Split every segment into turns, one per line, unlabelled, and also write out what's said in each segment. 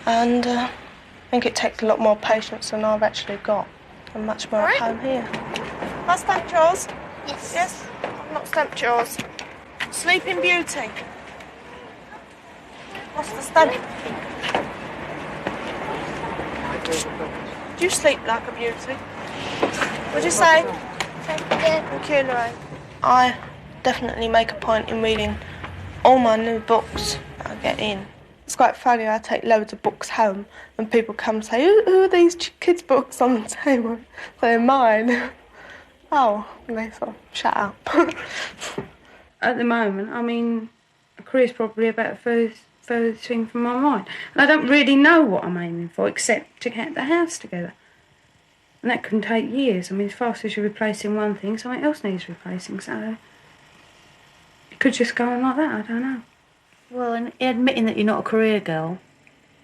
And I think it takes a lot more patience than I've actually got. I'm much more at home here. Have I stamped yours?
Yes.
Yes? I've not stamped yours. Sleeping Beauty. What's the stamp? Do you sleep like a beauty? What'd you say? Thank you, Lorraine. I definitely make a point in reading all my new books that I get in. It's quite funny, I take loads of books home and people come and say, who are these kids' books on the table? They're mine. Oh, and they sort of shut up.
At the moment, I mean, a career's probably about the furthest thing from my mind. And I don't really know what I'm aiming for except to get the house together. And that can take years. I mean, as fast as you're replacing one thing, something else needs replacing, so it could just go on like that, I don't know.
Well, and admitting that you're not a career girl,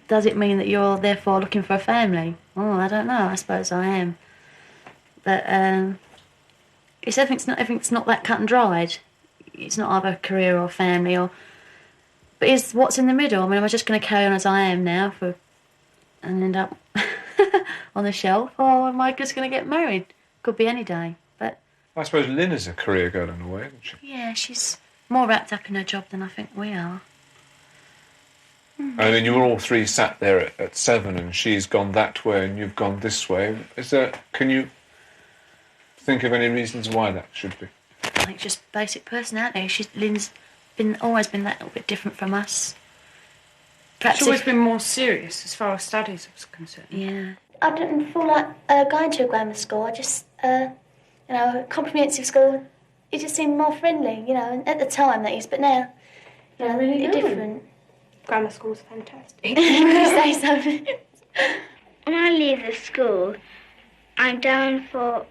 does it mean that you're therefore looking for a family? Oh, I don't know. I suppose I am. But everything's not that cut and dried. It's not either career or family But is what's in the middle? I mean, am I just going to carry on as I am now and end up on the shelf, or am I just going to get married? Could be any day. But
I suppose Lynn is a career girl in a way, isn't she?
Yeah, she's more wrapped up in her job than I think we are.
I mean, you were all three sat there at 7 and she's gone that way and you've gone this way. Can you think of any reasons why that should be?
I think just basic personality. Lynn's always been that little bit different from us.
Perhaps she's always been more serious as far as studies are concerned.
Yeah.
I didn't feel like going to a grammar school. I just, a comprehensive school, it just seemed more friendly, and at the time that is, but now,
really
they're different.
Grammar school's fantastic.
You say so.
When I leave the school, I'm down for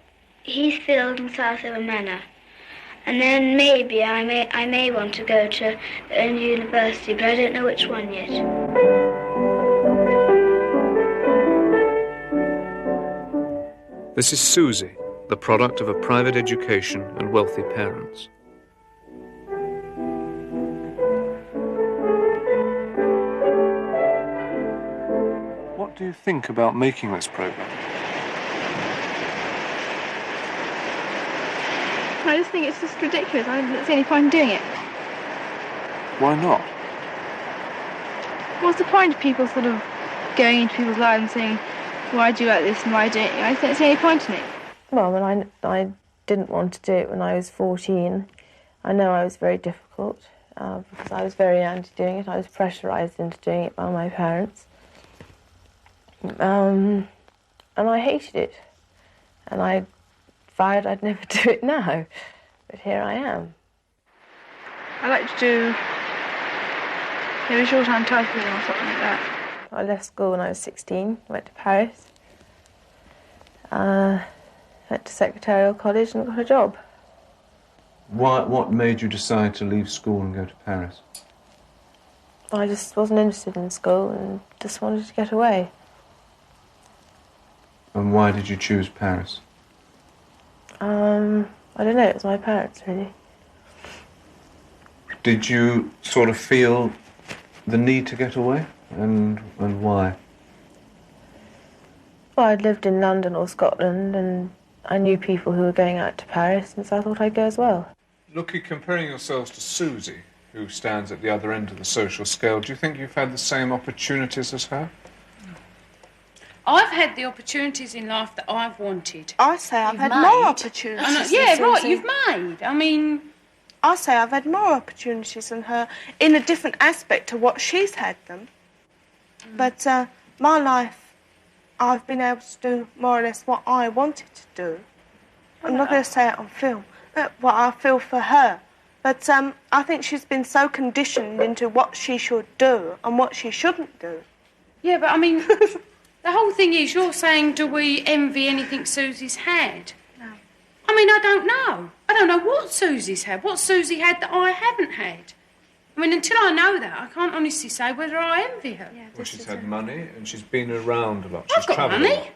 Heathfield and Southampton Manor. And then maybe I may want to go to a university, but I don't know which one yet.
This is Susie, the product of a private education and wealthy parents. What do you think about making this programme?
I just think it's just ridiculous. I don't see any point in doing it.
Why not?
What's the point of people sort of going into people's lives and saying, why do you like this and why do you? I don't see any point in it.
Well, when I didn't want to do it when I was 14. I know I was very difficult because I was very anti doing it. I was pressurised into doing it by my parents. And I hated it. And I vowed I'd never do it now. But here I am.
I like to do maybe short-time typing or something like that.
I left school when I was 16, went to Paris, went to secretarial college and got a job.
What made you decide to leave school and go to Paris?
I just wasn't interested in school and just wanted to get away.
And why did you choose Paris?
I don't know, it was my parents, really.
Did you sort of feel the need to get away? And why?
Well, I'd lived in London or Scotland and I knew people who were going out to Paris, and so I thought I'd go as well.
Looking, comparing yourselves to Susie, who stands at the other end of the social scale, do you think you've had the same opportunities as her?
I've had the opportunities in life that I've wanted.
I say I've had more opportunities.
Yeah,
than
right,
Susie.
you've made. I mean,
I say I've had more opportunities than her in a different aspect to what she's had them. But my life, I've been able to do more or less what I wanted to do. I'm not going to say it on film, what I feel for her. But I think she's been so conditioned into what she should do and what she shouldn't do.
Yeah, but I mean, the whole thing is you're saying, do we envy anything Susie's had?
No.
I mean, I don't know. I don't know what Susie's had, what Susie had that I haven't had. I mean, until I know that, I can't honestly say whether I envy her.
Yeah,
well, she's had money and she's been around a lot.
I've got money.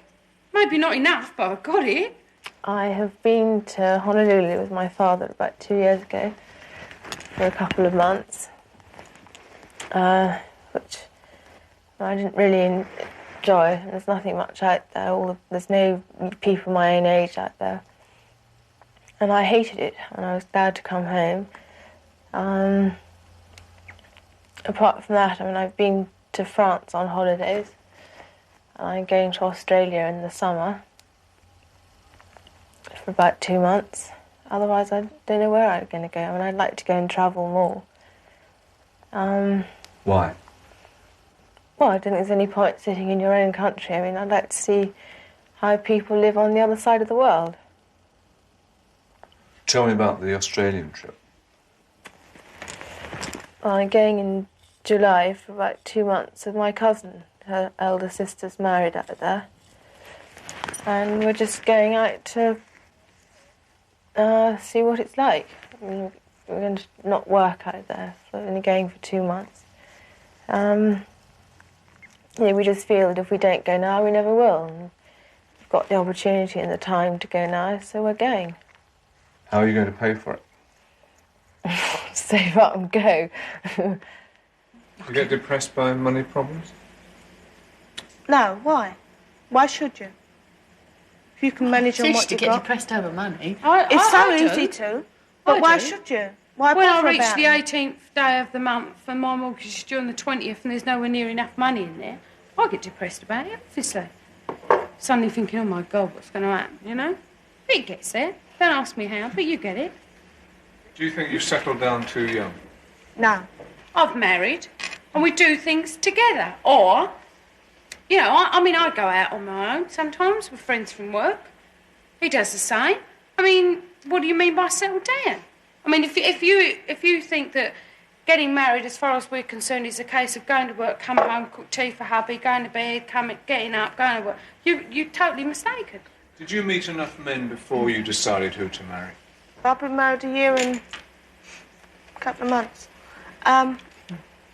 Maybe not enough, but I've got it.
I have been to Honolulu with my father about 2 years ago for a couple of months, which I didn't really enjoy. There's nothing much out there. There's no people my own age out there. And I hated it, and I was glad to come home. Apart from that, I mean, I've been to France on holidays, and I'm going to Australia in the summer for about 2 months. Otherwise, I don't know where I'm going to go. I mean, I'd like to go and travel more.
Why?
Well, I don't think there's any point sitting in your own country. I mean, I'd like to see how people live on the other side of the world.
Tell me about the Australian trip.
Well, I'm going in July for about 2 months with my cousin. Her elder sister's married out there. And we're just going out to see what it's like. I mean, we're going to not work out there, so we're only going for 2 months. We just feel that if we don't go now, we never will. And we've got the opportunity and the time to go now, so we're going.
How are you going to pay for it?
Save up and go.
Do you get depressed by money problems?
No, why? Why should you? If you can manage on what
to
you've
get
got.
depressed over money.
It's so easy to. But why should you? Why
When I
bother
reach
about
the
it?
18th day of the month and my mortgage is due on the 20th and there's nowhere near enough money in there, I get depressed about it, obviously. Suddenly thinking, oh my God, what's going to happen, you know? But it gets there. Don't ask me how, but you get it.
Do you think you've settled down too young?
No.
I've married and we do things together. Or, you know, I go out on my own sometimes with friends from work. He does the same. I mean, what do you mean by settle down? I mean, if you think that getting married, as far as we're concerned, is a case of going to work, coming home, cook tea for hubby, going to bed, getting up, going to work, you're totally mistaken.
Did you meet enough men before you decided who to marry?
I've been married a year and a couple of months.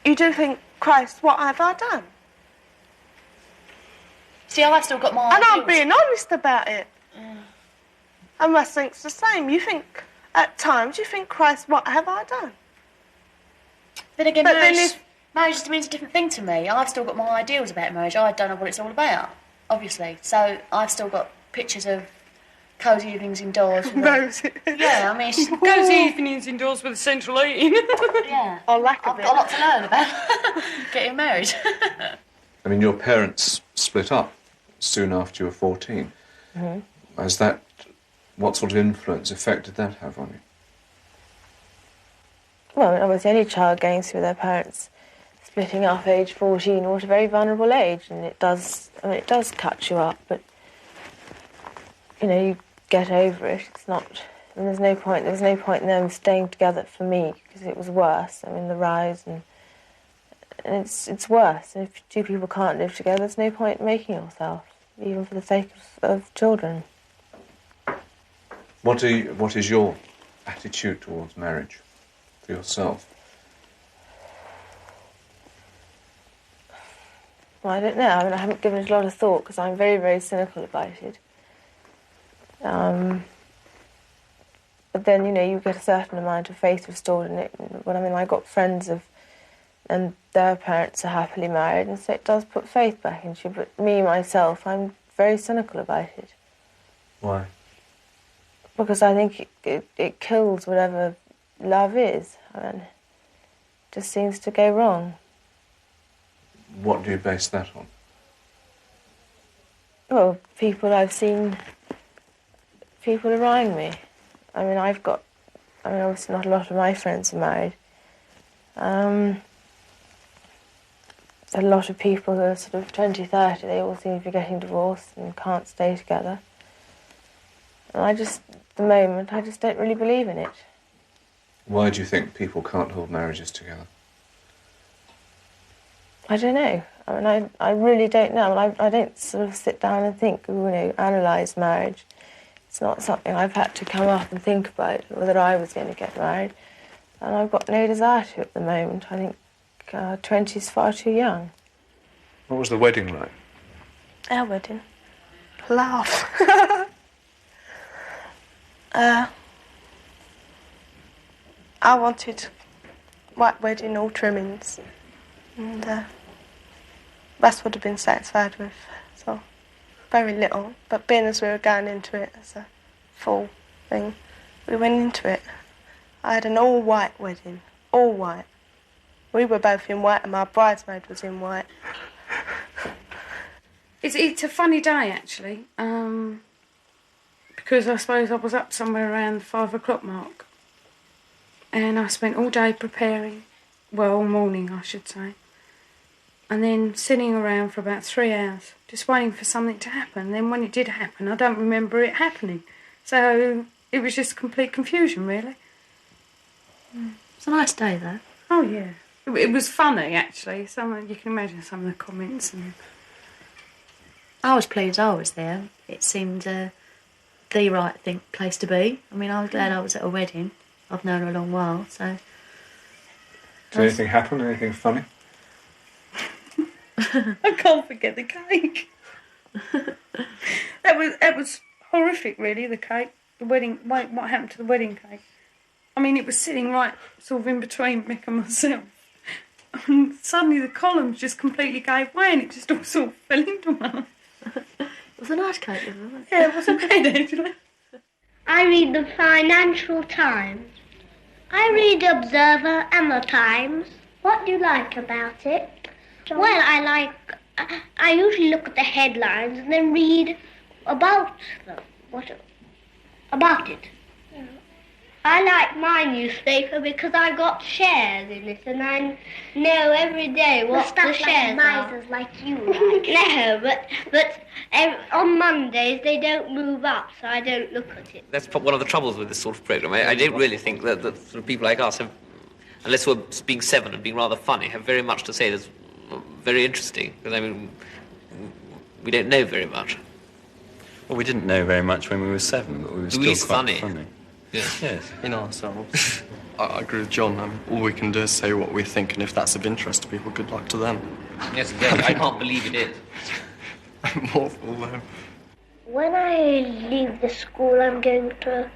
You do think, Christ, what have I done?
See, I've still got my
And I'm
ideals.
being honest about it. I must think it's the same. You think, at times, you think, Christ, what have I done?
Then again,
But then
marriage just means a different thing to me. I've still got my ideals about marriage. I don't know what it's all about, obviously. So I've still got pictures of cosy evenings indoors. Yeah, I mean, it's
Cosy evenings indoors with central heating.
yeah.
Or lack
I've
of
got a
it.
lot to learn about getting married.
I mean, your parents split up soon after you were 14. Mm-hmm. What sort of effect did that have on you?
Well, obviously any child going through their parents splitting up age 14 or at a very vulnerable age, and it does cut you up, but you get over it. It's not, there was no point in them staying together for me, because it was worse. I mean, the rise and it's worse. And if two people can't live together, there's no point in making yourself, even for the sake of children.
What is your attitude towards marriage for yourself?
Well, I don't know. I mean, I haven't given it a lot of thought because I'm very, very cynical about it. But then, you get a certain amount of faith restored in it. But I mean, I got friends and their parents are happily married, and so it does put faith back into you. But me, myself, I'm very cynical about it.
Why?
Because I think it kills whatever love is. I mean, it just seems to go wrong.
What do you base that on?
Well, people I've seen, people around me. I mean, obviously not a lot of my friends are married. A lot of people who are sort of 20, 30, they all seem to be getting divorced and can't stay together. And at the moment, I just don't really believe in it.
Why do you think people can't hold marriages together?
I don't know. I mean, I really don't know. I don't sort of sit down and think, analyse marriage. It's not something I've had to come up and think about, whether I was going to get married. And I've got no desire to at the moment. I think 20 is far too young.
What was the wedding like?
Our wedding. Laugh. I wanted white wedding, all trimmings. And That's what I've been satisfied with. So, very little. But being as we were going into it as a full thing, we went into it. I had an all-white wedding. All white. We were both in white and my bridesmaid was in white.
It's a funny day, actually, because I suppose I was up somewhere around the 5 o'clock mark, and I spent all day preparing, well, all morning, I should say, and then sitting around for about 3 hours, just waiting for something to happen. Then when it did happen, I don't remember it happening. So it was just complete confusion, really.
It's a nice day, though.
Oh, yeah. It was funny, actually. You can imagine some of the comments. And
I was pleased I was there. It seemed the right place to be. I mean, I was glad I was at a wedding. I've known her a long while, so...
Did anything happen? Anything funny?
I can't forget the cake. That was horrific, really, the cake. The wedding... What happened to the wedding cake? I mean, it was sitting right sort of in between Mick and myself. And suddenly the columns just completely gave way and it just all sort of fell into one.
It was a nice cake, wasn't it?
Yeah, it wasn't bad, actually.
I read the Financial Times. I read the Observer and the Times. What do you like about it? John? Well, I usually look at the headlines and then read about them. About it. Yeah. I like my newspaper because I got shares in it and I know every day what the shares
like misers like you like.
No, but on Mondays they don't move up, so I don't look at it.
That's one of the troubles with this sort of programme. I don't really think that sort of people like us have, unless we're being seven and being rather funny, have very much to say that's very interesting. Because, I mean, we don't know very much.
Well, we didn't know very much when we were 7, but we were still quite funny.
Yes.
Yes.
In ourselves. I agree with John. All we can do is say what we think, and if that's of interest to people, good luck to them.
Yes, exactly. I can't believe it is.
I'm awful, though.
When I leave the school, I'm going to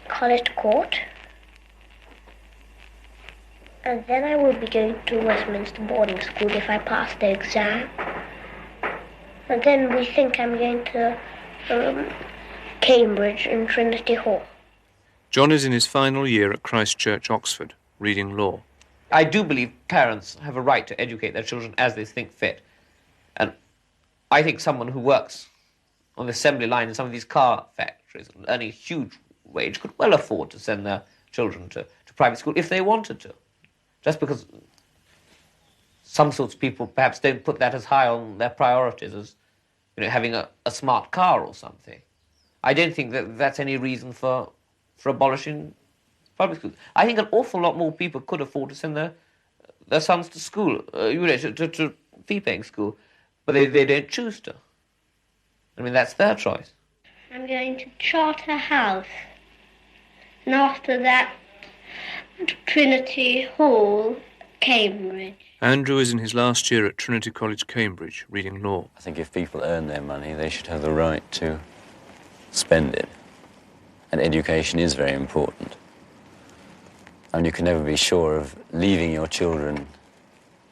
College Court. And then I will be going to Westminster boarding school if I pass the exam. And then we think I'm going to Cambridge and Trinity Hall.
John is in his final year at Christ Church, Oxford, reading law.
I do believe parents have a right to educate their children as they think fit. And I think someone who works on the assembly line in some of these car factories, earning a huge wage, could well afford to send their children to private school if they wanted to. Just because some sorts of people perhaps don't put that as high on their priorities as, you know, having a smart car or something. I don't think that that's any reason for abolishing public schools. I think an awful lot more people could afford to send their sons to school, to fee-paying school, but they don't choose to. I mean, that's their choice.
I'm going to Charterhouse, and after that, Trinity Hall, Cambridge.
Andrew is in his last year at Trinity College, Cambridge, reading law.
I think if people earn their money, they should have the right to spend it. And education is very important. And you can never be sure of leaving your children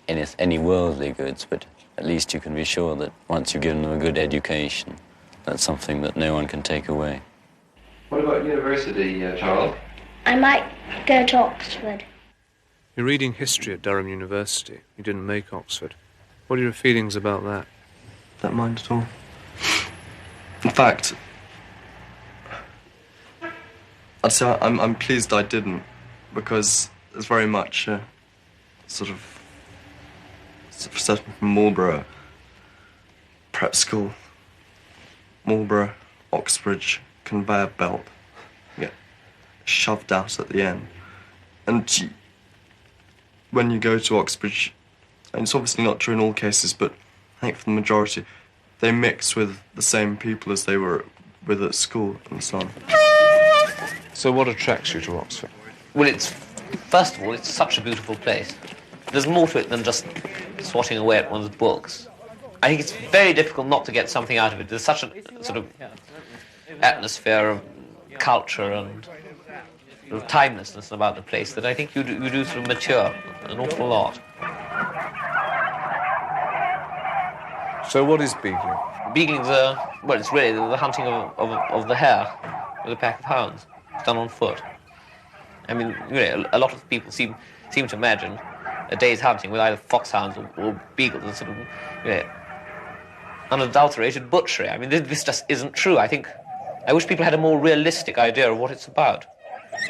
any worldly goods, but at least you can be sure that once you've given them a good education, that's something that no one can take away.
What about university, Charles?
I might go to Oxford.
You're reading history at Durham University. You didn't make Oxford. What are your feelings about that?
Don't mind at all. In fact, I'd say I'm pleased I didn't, because there's very much a sort of certain Marlborough prep school, Marlborough, Oxbridge conveyor belt. You get shoved out at the end. And when you go to Oxbridge, and it's obviously not true in all cases, but I think for the majority, they mix with the same people as they were with at school and so on.
So what attracts you to Oxford?
Well, first of all, it's such a beautiful place. There's more to it than just swatting away at one's books. I think it's very difficult not to get something out of it. There's such a sort of atmosphere of culture and sort of timelessness about the place that I think you do sort of mature an awful lot.
So what is beagling?
Beagling's well, it's really the hunting of the hare with a pack of hounds. It's done on foot. I mean, a lot of people seem to imagine a day's hunting with either foxhounds or beagles as sort of, unadulterated butchery. I mean, this just isn't true. I wish people had a more realistic idea of what it's about.